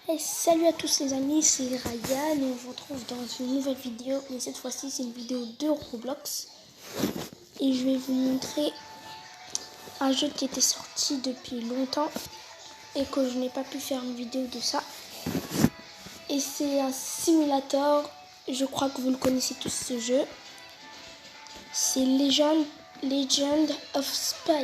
Hey, salut à tous les amis, c'est Ryan et on se retrouve dans une nouvelle vidéo. Mais cette fois-ci, c'est une vidéo de Roblox. Et je vais vous montrer un jeu qui était sorti depuis longtemps et que je n'ai pas pu faire une vidéo de ça. Et c'est un simulator, je crois que vous le connaissez tous ce jeu. C'est Legend of Speed.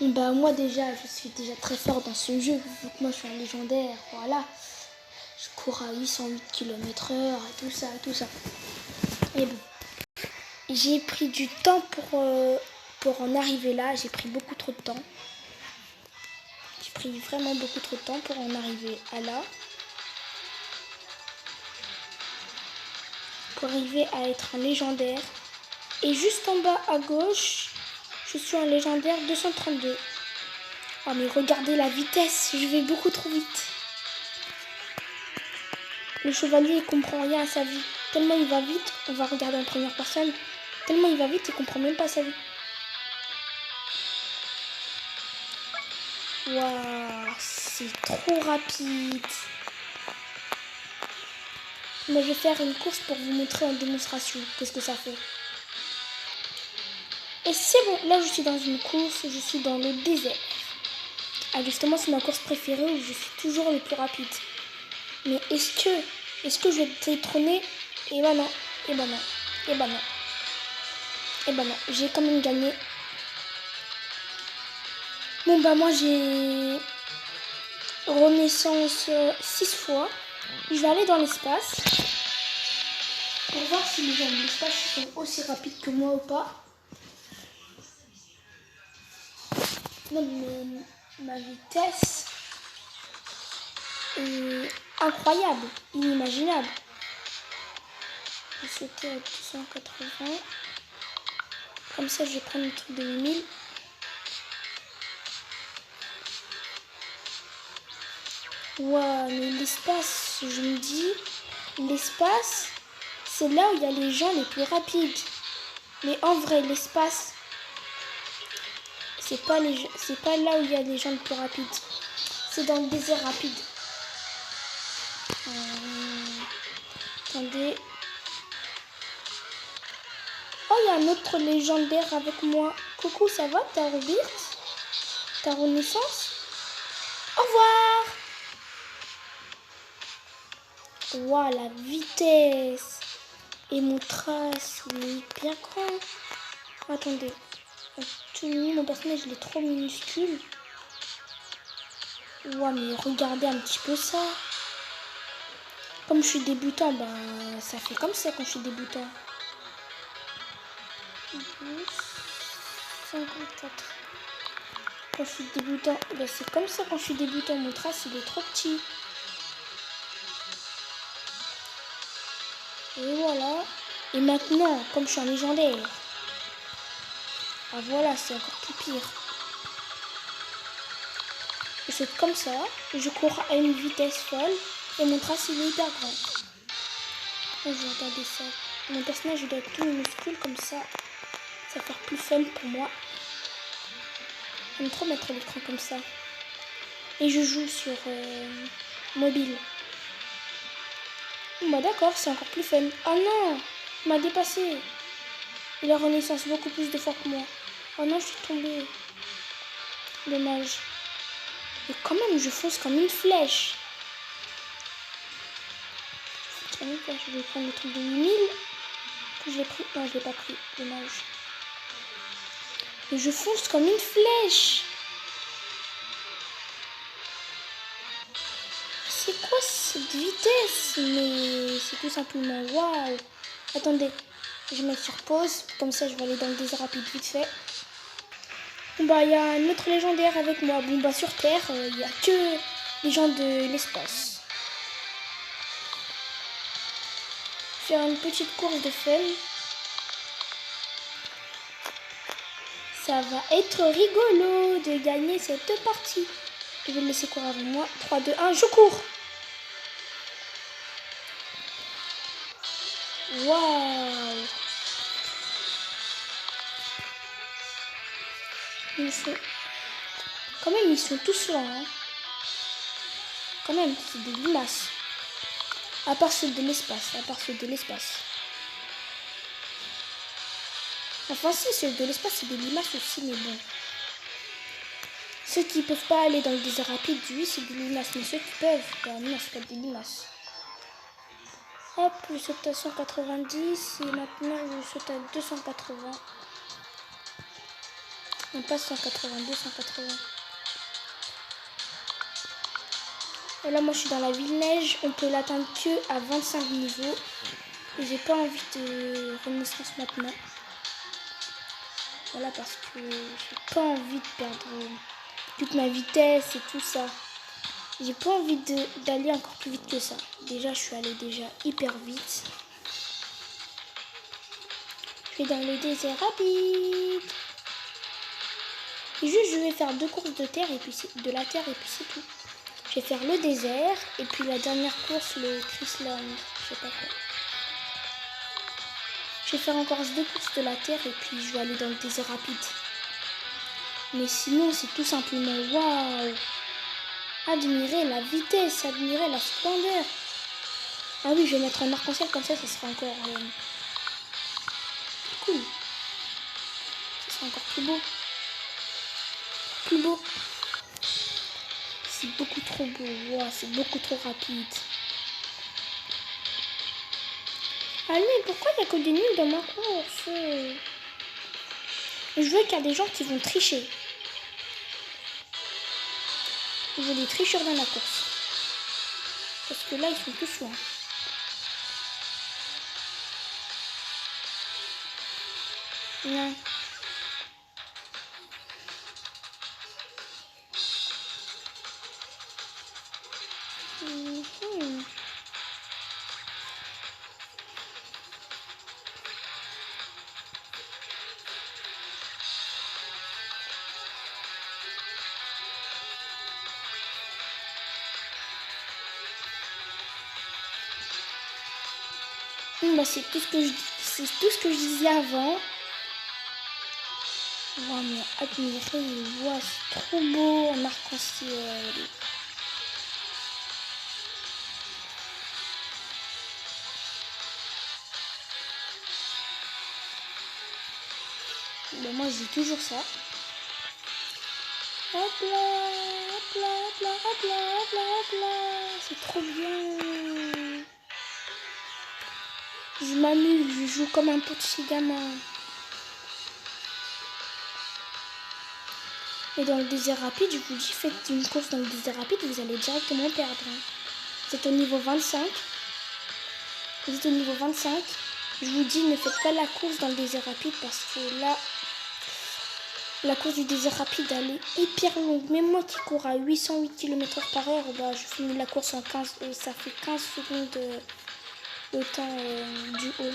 Bah moi déjà, je suis déjà très fort dans ce jeu, vu que moi je suis un légendaire, voilà. Je cours à 808 km/h et tout ça. Et bon, j'ai pris du temps pour en arriver là, j'ai pris beaucoup trop de temps. J'ai pris vraiment beaucoup trop de temps pour en arriver à là. Pour arriver à être un légendaire. Et juste en bas à gauche, je suis un légendaire 232. Oh mais regardez la vitesse, je vais beaucoup trop vite. Le chevalier il comprend rien à sa vie. Tellement il va vite, on va regarder en première personne. Tellement il va vite, il comprend même pas sa vie. Waouh, c'est trop rapide. Moi je vais faire une course pour vous montrer en démonstration qu'est-ce que ça fait. Et c'est bon, là je suis dans une course, je suis dans le désert. Ah justement c'est ma course préférée où je suis toujours le plus rapide. Mais est-ce que je vais détrôner? Et bah non, j'ai quand même gagné. Bon bah moi j'ai renaissance 6 fois. Je vais aller dans l'espace pour voir si les gens de l'espace sont aussi rapides que moi ou pas. Non mais ma vitesse est incroyable, inimaginable. Je sautais à 280. Comme ça je vais prendre le truc de 8000. Waouh, mais l'espace, je me dis, l'espace, c'est là où il y a les gens les plus rapides. Mais en vrai, l'espace, c'est pas là où il y a les gens les plus rapides. C'est dans le désert rapide. Attendez. Oh, il y a un autre légendaire avec moi. Coucou, ça va, ta rebirth? Ta renaissance? Au revoir! Waouh, la vitesse! Et mon trace, il est hyper grand. Attendez. Mon personnage il est trop minuscule. Ouah, mais regardez un petit peu ça. Comme je suis débutant, ben ça fait comme ça quand je suis débutant. 54. Quand je suis débutant, ben c'est comme ça quand je suis débutant. Mon trace il est trop petit. Et voilà. Et maintenant, comme je suis un légendaire, ah voilà, c'est encore plus pire. Et c'est comme ça, je cours à une vitesse folle et mon trace il est hyper grand. Je vais regarder ça. Mon personnage il doit être tout minuscule comme ça. Ça va faire plus fun pour moi. J'aime trop mettre l'écran comme ça. Et je joue sur mobile. Bah d'accord, c'est encore plus fun. Oh non, il m'a dépassé. Il a renaissance beaucoup plus de fois que moi. Oh non, je suis tombée. Dommage. Et quand même, je fonce comme une flèche. Je vais prendre le truc de 8000. Que je l'ai pris. Non, je l'ai pas pris. Dommage. Et je fonce comme une flèche. C'est quoi cette vitesse? Mais c'est tout simplement waouh. Attendez, je vais mettre sur pause. Comme ça, je vais aller dans le désert rapide vite fait. Bon bah, il y a un autre légendaire avec moi. Bon bah, sur Terre, il n'y a que les gens de l'espace. Faire une petite course de fun. Ça va être rigolo de gagner cette partie. Je vais le laisser courir avec moi. 3, 2, 1, je cours. Waouh. Il faut Quand même, ils sont tous là. Hein. Quand même, c'est des limaces. À part ceux de l'espace. Enfin, si, ceux de l'espace, c'est des limaces aussi, mais bon. Ceux qui peuvent pas aller dans le désert rapide, oui, c'est des limaces. Mais ceux qui peuvent, ben non, c'est pas des limaces. Hop, je saute à 190 et maintenant je saute à 280. On passe 180, 280. Et là, moi, je suis dans la ville neige. On peut l'atteindre que à 25 niveaux. Et j'ai pas envie de renaissance maintenant. Voilà, parce que j'ai pas envie de perdre toute ma vitesse et tout ça. J'ai pas envie d'aller encore plus vite que ça. Déjà, je suis allée déjà hyper vite. Je vais dans le désert rapide. Et juste, je vais faire 2 courses de terre et puis de la terre et puis c'est tout. Je vais faire le désert et puis la dernière course, le Chrysland. Je sais pas quoi. Je vais faire encore 2 courses de la terre et puis je vais aller dans le désert rapide. Mais sinon, c'est tout simplement waouh! Admirer la vitesse, admirer la splendeur. Ah oui, je vais mettre un arc-en-ciel comme ça sera encore cool. Ça sera encore plus beau. Plus beau. C'est beaucoup trop beau. Wow, c'est beaucoup trop rapide. Allez, pourquoi il n'y a que des nuls dans ma course? Je veux qu'il y a des gens qui vont tricher. Je veux des tricheurs dans la course. Parce que là, ils sont tous loin. Non. Bah, c'est tout ce que je disais avant. Wow, mais admirer les voix, c'est trop beau en arc-en-ciel. Bah, moi, je dis toujours ça. Hop là, hop là, hop là, hop là, hop là, hop là. C'est trop bien. Je m'amuse, je joue comme un petit gamin. Et dans le désert rapide, je vous dis, faites une course dans le désert rapide, vous allez directement perdre. Vous êtes au niveau 25. Vous êtes au niveau 25. Je vous dis, ne faites pas la course dans le désert rapide parce que là, la course du désert rapide, elle est hyper longue. Même moi qui cours à 808 km/h, bah, je finis la course en 15, ça fait 15 secondes le temps du haut.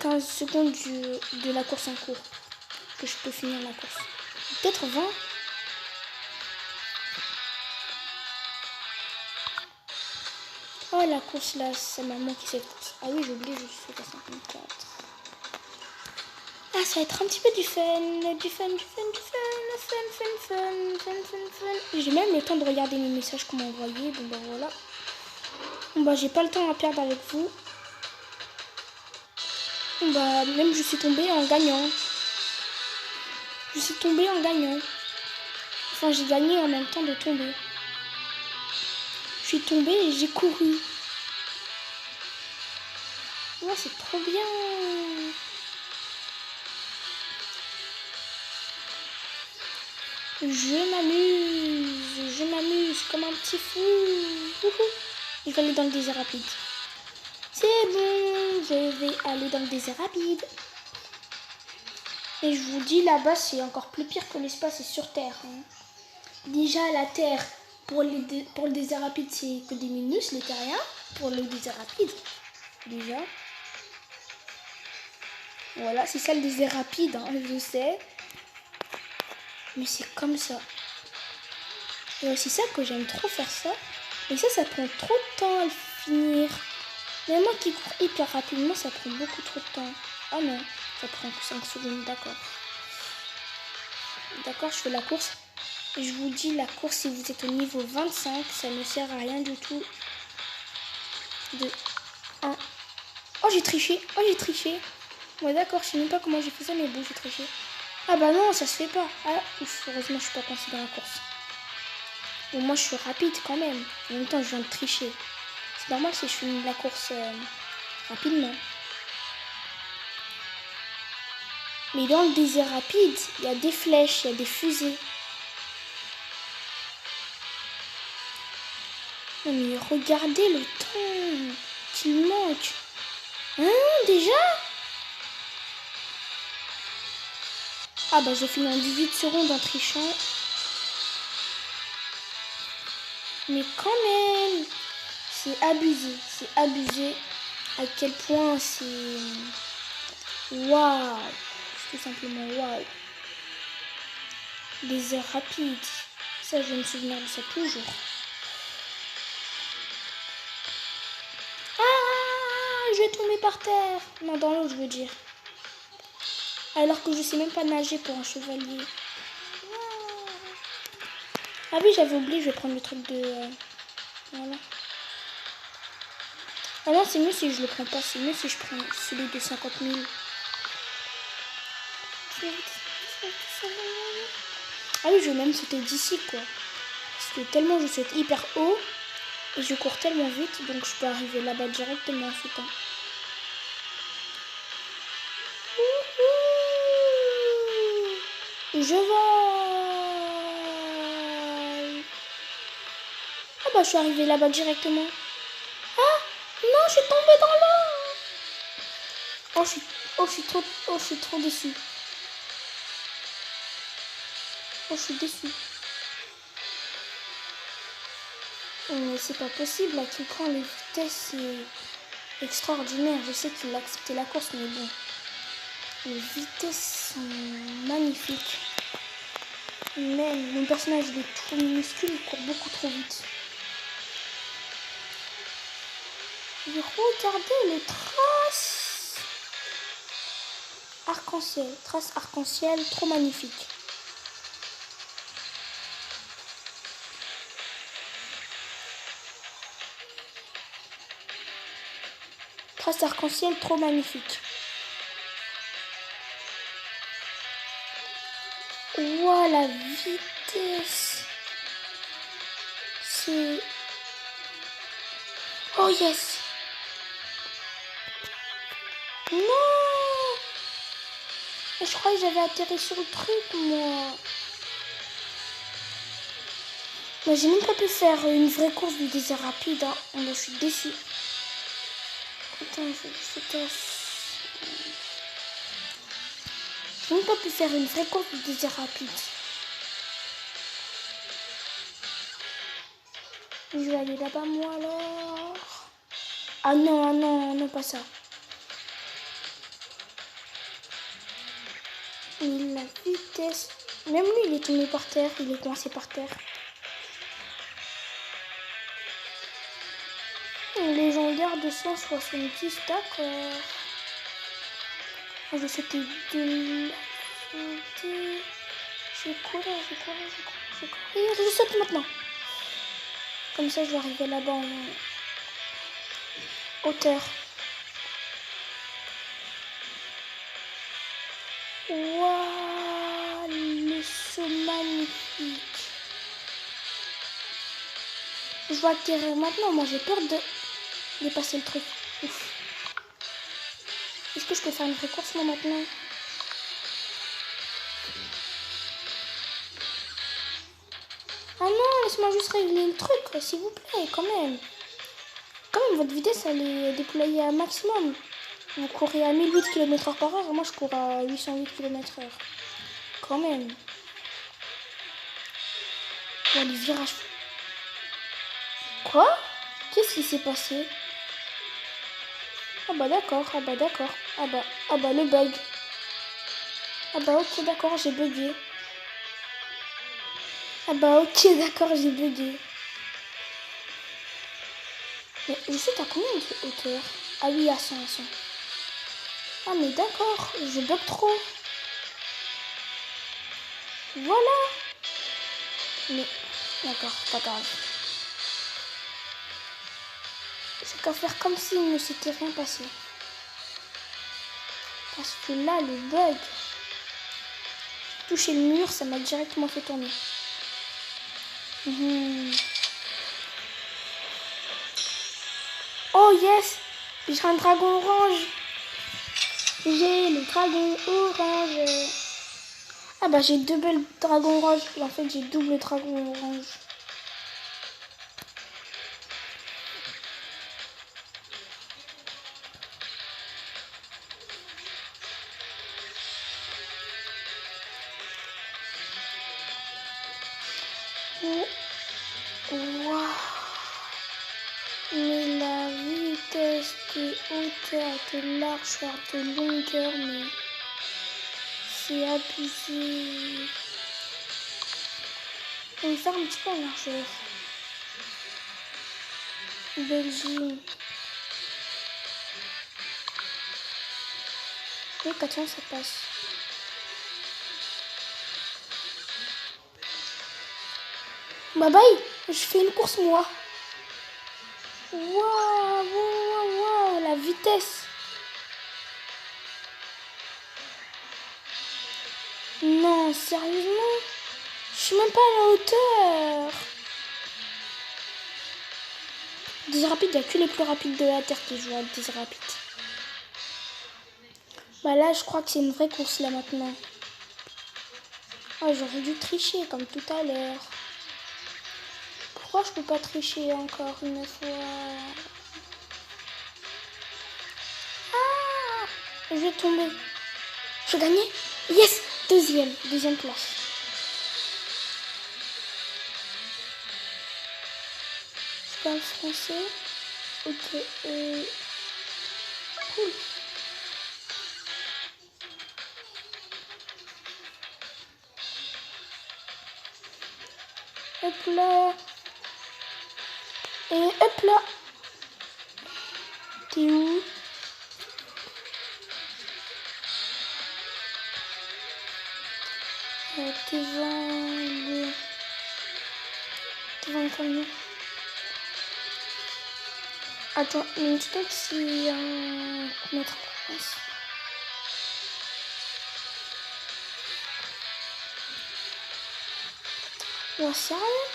15 secondes de la course en cours que je peux finir la course. Peut-être 20. Oh, la course là, ça m'a manqué cette course. Ah oui, j'ai oublié, je suis à 54. Ah, ça va être un petit peu du fun. J'ai même le temps de regarder mes messages qu'on m'a envoyés. Bon, bah voilà. Bon, bah j'ai pas le temps à perdre avec vous. Bon, bah, même je suis tombée en gagnant. Enfin, j'ai gagné en même temps de tomber. Je suis tombée et j'ai couru. Oh, c'est trop bien. Je m'amuse comme un petit fou. Je vais aller dans le désert rapide. C'est bon, je vais aller dans le désert rapide. Et je vous dis, là-bas, c'est encore plus pire que l'espace et sur Terre. Hein. Déjà, la Terre, pour le désert rapide, c'est que des minus, les terriens. Pour le désert rapide, déjà. Voilà, c'est ça le désert rapide, hein, je sais. Mais c'est comme ça. Et c'est ça que j'aime trop faire ça. Et ça prend trop de temps à le finir. Mais moi qui cours hyper rapidement, ça prend beaucoup trop de temps. Ah non, ça prend que 5 secondes, d'accord. D'accord, je fais la course. Et je vous dis, la course, si vous êtes au niveau 25, ça ne sert à rien du tout. De 1. Oh, j'ai triché. Oh, j'ai triché. Ouais, d'accord, je sais même pas comment j'ai fait ça, mais bon, j'ai triché. Ah bah non, ça se fait pas. Ah, ouf, heureusement, je suis pas coincée dans la course. Bon, moi, je suis rapide quand même. En même temps, je viens de tricher. C'est normal si je finis la course rapidement. Mais dans le désert rapide, il y a des flèches, il y a des fusées. Non mais regardez le temps qu'il manque. Hein, déjà? Ah bah je finis en 18 secondes en trichant. Mais quand même, c'est abusé à quel point c'est... Waouh, c'est tout simplement waouh. Des heures rapides, ça je vais me souvenir de ça toujours. Ah, je vais tomber par terre. Non, dans l'eau je veux dire. Alors que je sais même pas nager pour un chevalier. Ah oui, j'avais oublié, je vais prendre le truc de... voilà. Ah non, c'est mieux si je le prends pas, c'est mieux si je prends celui de 50 000. Ah oui, je vais même sauter d'ici, quoi. Parce que tellement je saute hyper haut, et je cours tellement vite, donc je peux arriver là-bas directement en sautant. Je vole. Ah bah je suis arrivée là-bas directement. Ah non, je suis tombée dans l'eau. Oh, je suis trop déçue. Oh, je suis déçue. Mais c'est pas possible, à quel point les vitesses c'est extraordinaire. Je sais qu'il a accepté la course, mais bon. Les vitesses sont magnifiques. Même mon personnage il est trop minuscule, il court beaucoup trop vite. Et regardez les traces arc-en-ciel. Traces arc-en-ciel trop magnifiques. Traces arc-en-ciel trop magnifiques. Wow, la vitesse. C'est... Oh yes. Non. Je croyais que j'avais atterri sur le truc, moi. Moi, j'ai même pas pu faire une vraie course du désert rapide. Hein. Je suis déçue. Attends, il faut que je tasse. J'ai même pas pu faire une vraie course du désert rapide. Je vais aller là-bas, moi, alors. Ah non, non, pas ça. Mais la vitesse... Même lui, il est tombé par terre. Il est coincé par terre. Légendaire de 170, d'accord. Je vais sauter de... Je vais courir. Je saute maintenant. Comme ça, je vais arriver là-bas en hauteur. Waouh, le saut magnifique. Je vais atterrir maintenant. Moi, j'ai peur de dépasser le truc. Ouf. Est-ce que je peux faire une vraie course, moi, maintenant? Ah non, laisse-moi juste régler le truc, s'il vous plaît, quand même. Quand même, votre vitesse, elle est déployée à maximum. Vous courez à 1008 km/h par heure, et moi, je cours à 808 km/h. Quand même. Oh, les virages. Quoi? Qu'est-ce qui s'est passé? Ah bah d'accord. Ah bah le bug. Ah bah ok, d'accord, j'ai bugué. Ah bah ok, d'accord, j'ai bugué. Mais je saute à combien de hauteur? Ah oui, à 100. Ah mais d'accord, je bug trop. Voilà. Mais d'accord, pas grave. C'est qu'à faire comme s'il ne s'était rien passé. Parce que là, le bug, toucher le mur, ça m'a directement fait tourner. Oh yes, j'ai un dragon orange. J'ai le dragon orange. Ah bah j'ai double dragon orange. En fait j'ai double dragon orange. Waouh. Mais la vitesse de hauteur, de largeur, de longueur, mais c'est abusé. On va faire un petit peu en largeur. Belgique. Et 400 ça passe. Bye bye, je fais une course moi. Waouh, la vitesse. Non, sérieusement, je suis même pas à la hauteur. Des rapides, il n'y a que les plus rapides de la Terre qui jouent avec des rapides. Bah là, je crois que c'est une vraie course là maintenant. Oh, j'aurais dû tricher comme tout à l'heure. Pourquoi je peux pas tricher encore une fois? Ah, je vais tomber. Je vais gagner? Yes, deuxième place. Je parle français. Ok, cool. Hop là. Et hop là. T'es où? T'es devant le camion. Attends, une petite si mettre en place. Ouais, sérieux?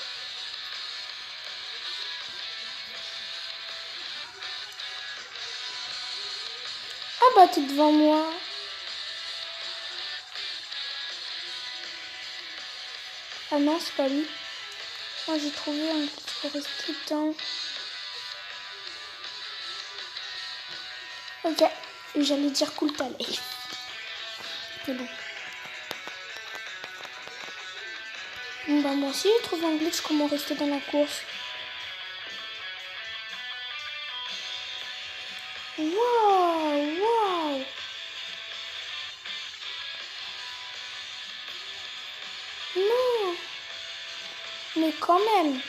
Ah bah t'es devant moi. Ah non, c'est pas lui. Moi j'ai trouvé un petit pour rester dedans. Ok, j'allais dire cool talent. Mais bon. Bon bah moi aussi j'ai trouvé un glitch comment rester dans la course. Waouh. Non. Mais quand même.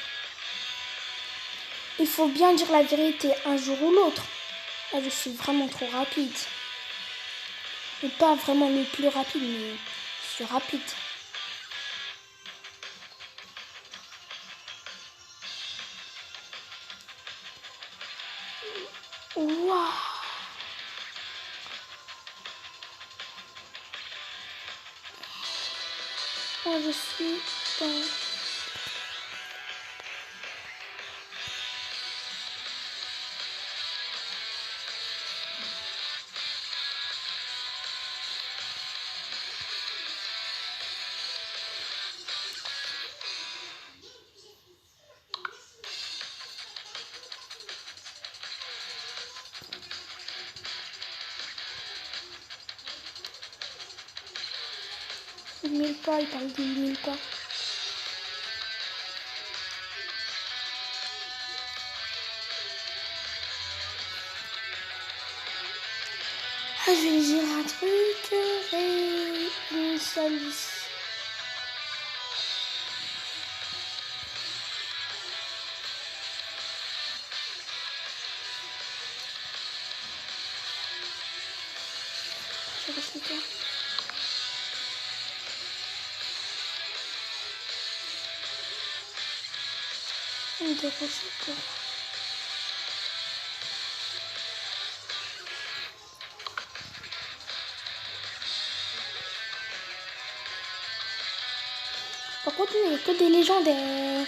Il faut bien dire la vérité un jour ou l'autre. Là, je suis vraiment trop rapide. Et pas vraiment le plus rapide, mais je suis rapide. Waouh. Là, je suis dans... pas, il parle de 1000 pas. Ah, je vais dire un truc une salice. Je vais rester là. des recettes. Par contre, il n'y a que des légendaires.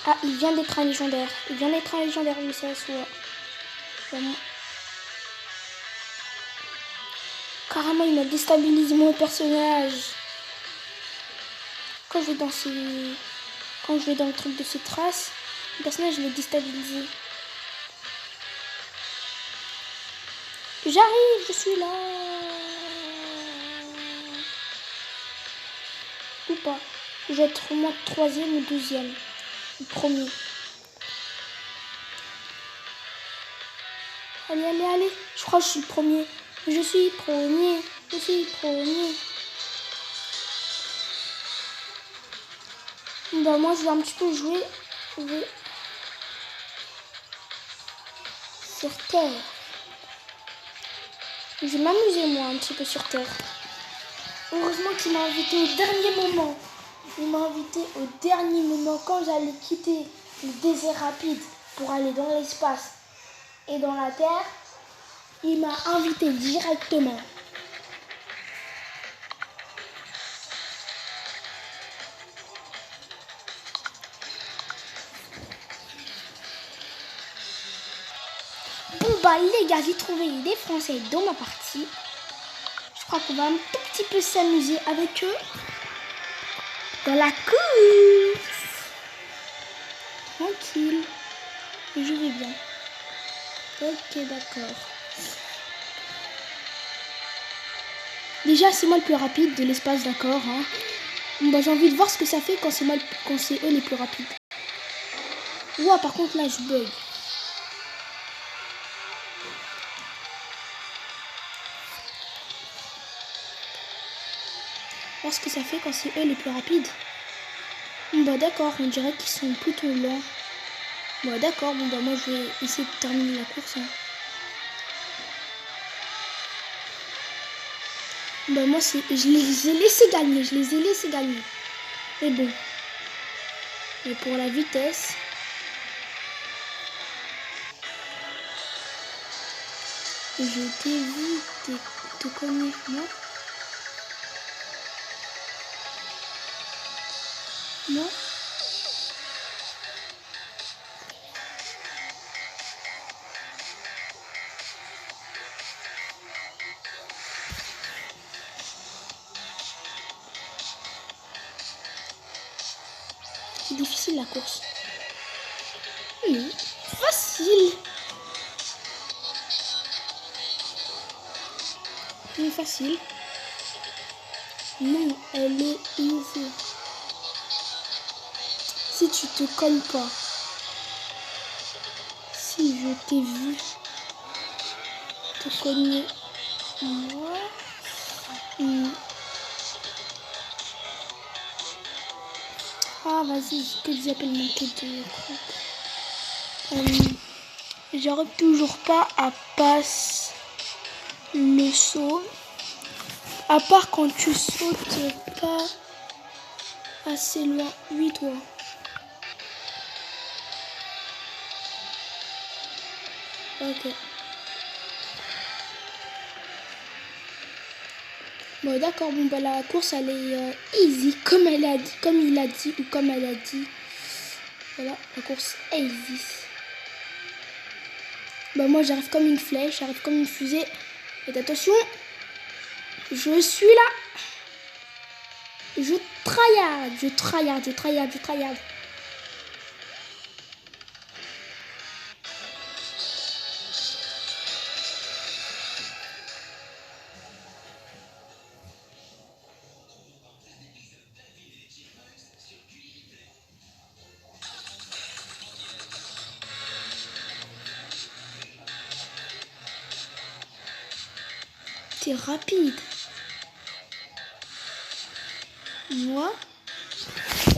Ah, il vient d'être un légendaire. Il vient d'être un légendaire, oui, ça se voit. Vraiment. Carrément, il m'a déstabilisé mon personnage. Quand je vais dans le truc de ces traces, le personnage, je l'ai déstabilisé. J'arrive, je suis là. Ou pas. Je vais être au moins troisième ou deuxième. Ou premier. Allez, allez, allez. Je crois que je suis le premier. Je suis premier. Je suis premier. Bah moi, je vais un petit peu jouer. Je vais sur Terre. Je vais m'amuser, moi, un petit peu sur Terre. Heureusement qu'il m'a invité au dernier moment. Il m'a invité au dernier moment quand j'allais quitter le désert rapide pour aller dans l'espace et dans la Terre. Il m'a invité directement. Bon bah les gars, j'ai trouvé des Français dans ma partie. Je crois qu'on va un tout petit peu s'amuser avec eux dans la course. Tranquille. Et je vais bien. Ok, d'accord. Déjà, c'est moi le plus rapide de l'espace, d'accord. Hein. Bah, j'ai envie de voir ce que ça fait quand c'est eux les plus rapides. Ouah, par contre, là, je bug. Voir ce que ça fait quand c'est eux les plus rapides. Bah, d'accord, on dirait qu'ils sont plutôt lents. Bah, d'accord, bon, bah, moi, je vais essayer de terminer la course. Hein. Bah, moi, je les ai laissés gagner. Mais bon. Mais pour la vitesse... Je t'ai vu te cogner, moi. Moi. C'est difficile la course. Oui, facile. C'est facile. Non, elle est easy. Si tu te cognes pas. Si je t'ai vu te cogner, moi. Ah, vas-y, que tu appelles manquer de trucs. J'arrive toujours pas à passer le saut. À part quand tu sautes pas assez loin. Oui, toi. Ok. Bon, d'accord. Bon, bah, la course, elle est easy. Comme il a dit, ou comme elle a dit. Voilà, la course est easy. Bah, moi, j'arrive comme une flèche, j'arrive comme une fusée. Faites attention. Je suis là. Je tryhard. T'es rapide. Moi,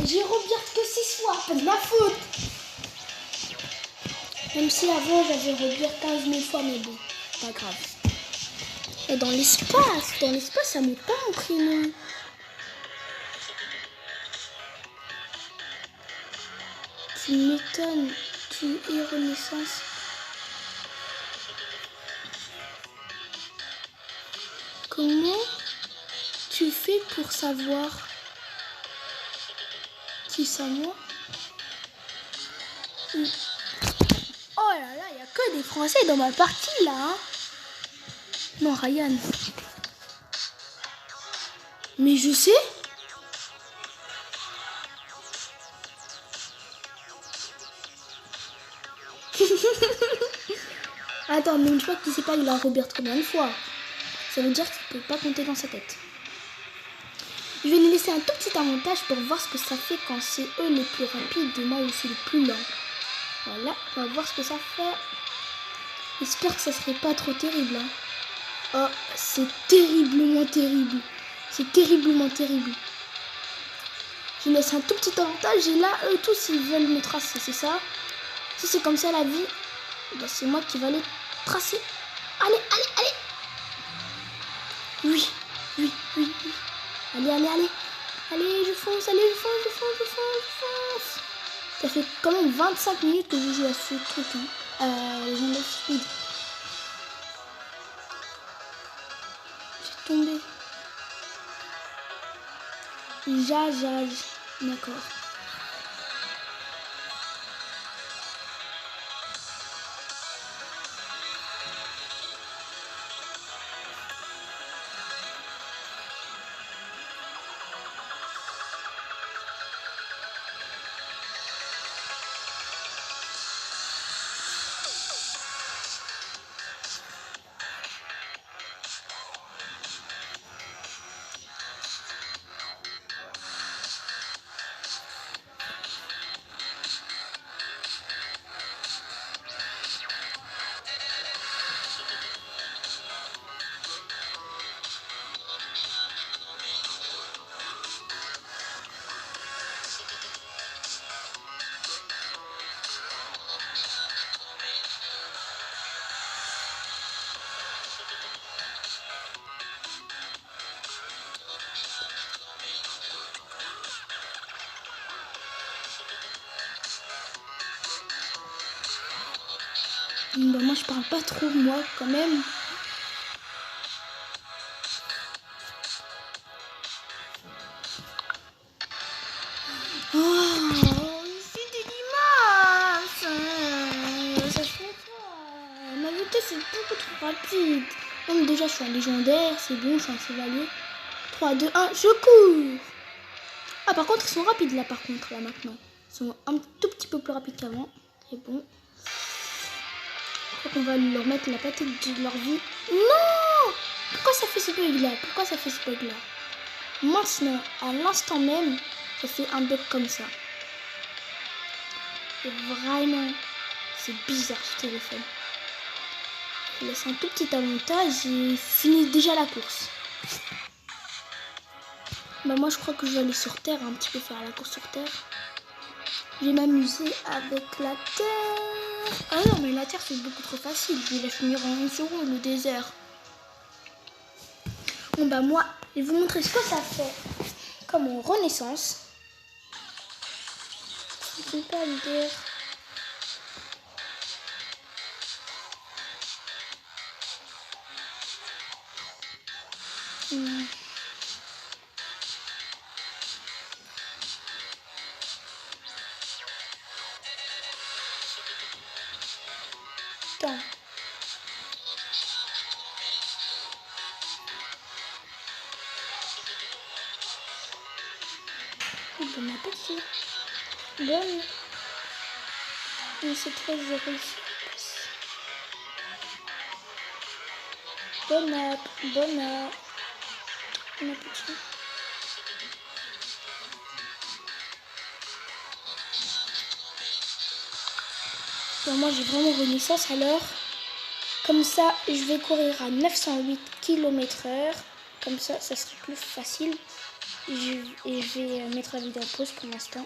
j'ai rebière que 6 fois, pas de ma faute. Même si avant j'avais rebière 15 000 fois, mais bon, pas grave. Et dans l'espace, ça m'est pas un prénom. Tu m'étonnes. Tu es Renaissance. Comment tu fais pour savoir qui c'est moi? Oh là là, il n'y a que des Français dans ma partie là. Hein. Non, Ryan. Mais je sais. Attends, mais une fois qu'il sait pas, il a Robert combien de fois? Ça veut dire qu'il peut pas compter dans sa tête. Je vais lui laisser un tout petit avantage pour voir ce que ça fait quand c'est eux les plus rapides et moi aussi le plus lent. Voilà, on va voir ce que ça fait. J'espère que ça serait pas trop terrible. Hein. Oh, c'est terriblement terrible. C'est terriblement terrible. Je laisse un tout petit avantage et là, eux tous, ils veulent me tracer, c'est ça? Si c'est comme ça la vie, ben, c'est moi qui vais les tracer. Allez, allez, allez. Oui, oui, oui, oui. Allez, allez, allez. Allez, je fonce, allez, je fonce, je fonce, je fonce, je fonce. Ça fait quand même 25 minutes que je joue à ce truc. Hein. J'enlève speed. J'ai tombé. Jage. D'accord. Bah moi je parle pas trop moi quand même. Oh, c'est de l'immense. Ça se fait pas. Ma vitesse c'est beaucoup trop rapide. Donc déjà je suis un légendaire, c'est bon, je suis un chevalier. 3, 2, 1, je cours. Ah par contre ils sont rapides là par contre là maintenant. Ils sont un tout petit peu plus rapides qu'avant. C'est bon. On va leur mettre la patate de leur vie. Non! Pourquoi ça fait ce bug là? Pourquoi ça fait ce bug là? Maintenant, à l'instant même, ça fait un bug comme ça. Et vraiment, c'est bizarre ce téléphone. Je laisse un tout petit avantage et finis déjà la course. Bah moi je crois que je vais aller sur Terre, un petit peu faire la course sur Terre. Je vais m'amuser avec la Terre. Ah non mais la Terre c'est beaucoup trop facile, je vais la finir en 1 seconde le désert. Bon bah moi, je vais vous montrer ce que ça fait comme en Renaissance. C'est pas l'idée. Attends. Bon appétit. Bonne. Mais cette fois j'ai réussi. Bon appétit. Bon appétit. Bon, moi j'ai vraiment Renaissance alors. Comme ça, je vais courir à 908 km/h. Comme ça, ça serait plus facile. Et je vais mettre la vidéo en pause pour l'instant.